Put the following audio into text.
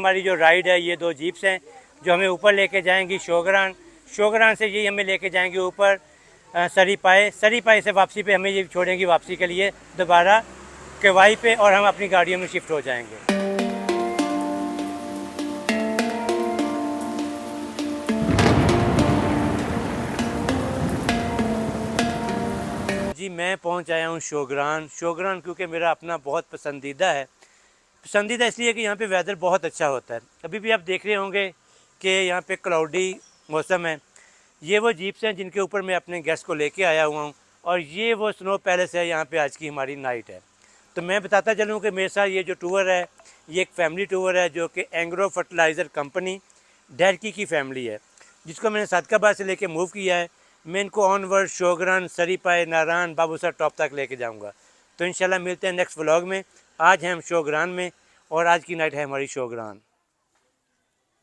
हमारी जो राइड है ये 2 जीप्स हैं जो हमें ऊपर लेके जाएंगी शोगरान। शोगरान से ये हमें लेके जाएंगे ऊपर सरीपाए। सरीपाए से वापसी पे हमें ये छोड़ेंगी वापसी के लिए दोबारा केवाई पे, और हम अपनी गाड़ियों में शिफ्ट हो जाएंगे। जी मैं पहुंच आया हूं शोगरान। शोगरान क्योंकि मेरा अपना बहुत पसंदीदा है। पसंदीदा इसलिए कि यहाँ पे वेदर बहुत अच्छा होता है। अभी भी आप देख रहे होंगे कि यहाँ पे क्लाउडी मौसम है। ये वो जीप्स हैं जिनके ऊपर मैं अपने गेस्ट को लेके आया हुआ हूँ, और ये वो स्नो पैलेस है। यहाँ पे आज की हमारी नाइट है। तो मैं बताता चलूँ कि मेरे साथ ये जो टूर है ये एक फैमिली टूर है जो कि एंग्रो फर्टिलाइज़र कंपनी डैरकी की फैमिली है, जिसको मैंने सादकाबाद से लेके मूव किया है। मैं इनको ऑनवर्ड शोगरान, सरीपाए, नारायण, बाबूसर टॉप तक लेके जाऊंगा। तो इंशाल्लाह मिलते हैं नेक्स्ट व्लॉग में। आज हैं हम शोगरान में और आज की नाइट है हमारी शोगरान।